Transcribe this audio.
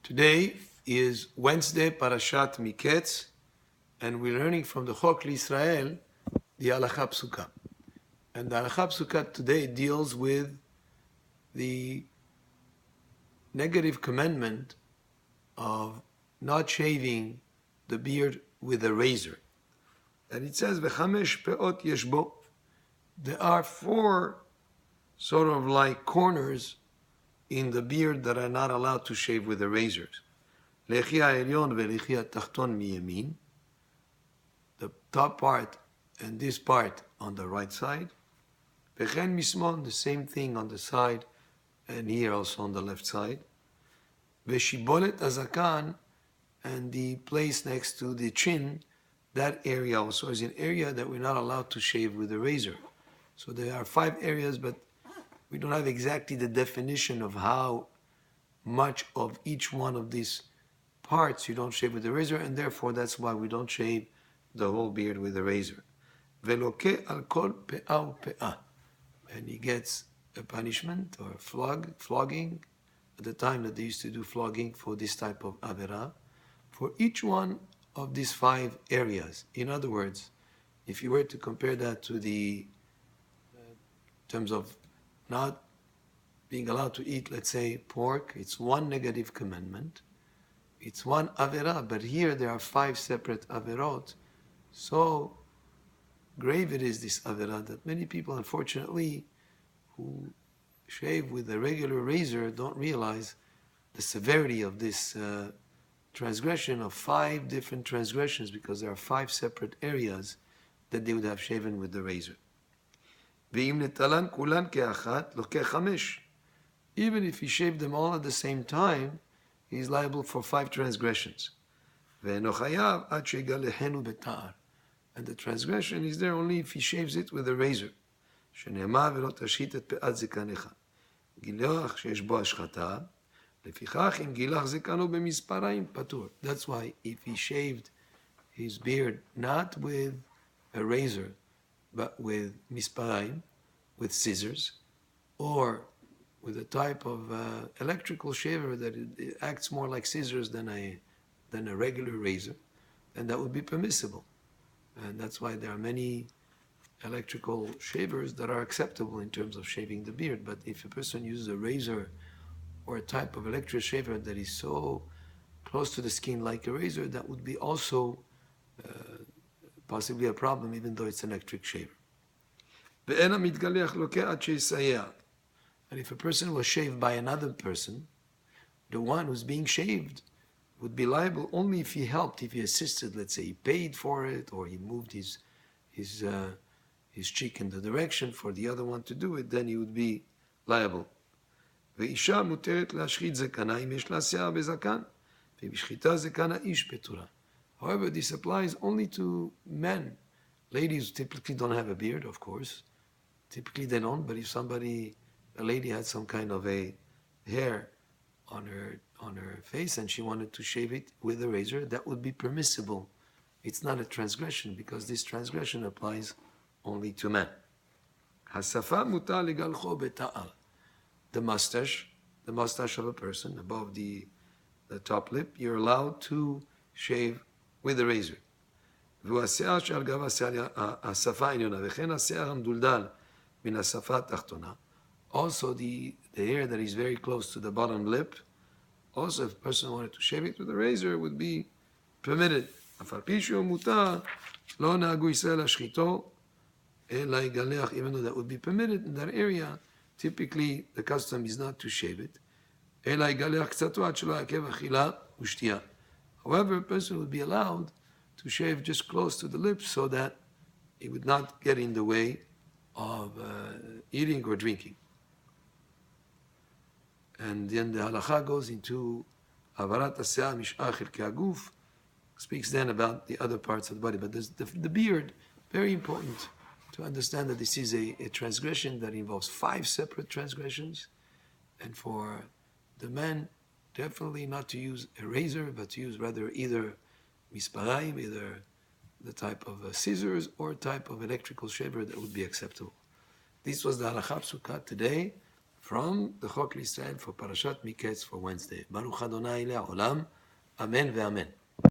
Today is Wednesday, Parashat Miketz, and we're learning from the Chok L'Israel, the Halakha Psuka. And the Halakha Psuka today deals with the negative commandment of not shaving the beard with a razor. And it says, V'chamesh pe'ot yeshbo. There are four sort of like corners in the beard that are not allowed to shave with the razors. Lechi ha'elyon ve'lechi ha'tachton miyamin. The top part and this part on the right side. Vechen mismon, the same thing on the side and here also on the left side. Ve'shibolet azakan, and the place next to the chin, that area also is an area that we're not allowed to shave with a razor. So there are 5 areas, but we don't have exactly the definition of how much of each one of these parts you don't shave with a razor, and therefore that's why we don't shave the whole beard with a razor. Veloke al kol pe'ah pe'ah. And he gets a punishment or flogging at the time that they used to do flogging for this type of avera, for each one of these 5 areas. In other words, if you were to compare that to the terms of not being allowed to eat, let's say, pork, it's one negative commandment, it's one avera, but here there are 5 separate averot. So grave it is, this avera, that many people, unfortunately, who shave with a regular razor don't realize the severity of this transgression of 5 different transgressions, because there are 5 separate areas that they would have shaven with the razor. Even if he shaved them all at the same time, he is liable for 5 transgressions. And the transgression is there only if he shaves it with a razor. That's why if he shaved his beard not with a razor, but with misparayim, with scissors, or with a type of electrical shaver that it acts more like scissors than a regular razor, then that would be permissible. And that's why there are many electrical shavers that are acceptable in terms of shaving the beard. But if a person uses a razor or a type of electric shaver that is so close to the skin like a razor, that would be also possibly a problem, even though it's an electric shaver. And if a person was shaved by another person, the one who's being shaved would be liable only if he helped, if he assisted, let's say he paid for it, or he moved his cheek in the direction for the other one to do it, then he would be liable. However, this applies only to men. Ladies typically don't have a beard, of course. Typically they don't, but if a lady had some kind of a hair on her face and she wanted to shave it with a razor, that would be permissible. It's not a transgression, because this transgression applies only to men. The mustache of a person above the top lip, you're allowed to shave with a razor. Also the hair that is very close to the bottom lip, also if a person wanted to shave it with a razor, would be permitted. Even though that would be permitted in that area, typically the custom is not to shave it. However, a person would be allowed to shave just close to the lips so that it would not get in the way of eating or drinking. And then the halakha goes into avarat asya mish'ah chilkei haguf, speaks then about the other parts of the body. But the beard, very important to understand that this is a transgression that involves 5 separate transgressions, and for the men, definitely not to use a razor, but to use rather either misparayim, either the type of scissors or type of electrical shaver that would be acceptable. This was the Halakha Psuka today from the Chok L'Israel for Parashat Miketz for Wednesday. Baruch Adonai Le'olam. Amen ve'amen.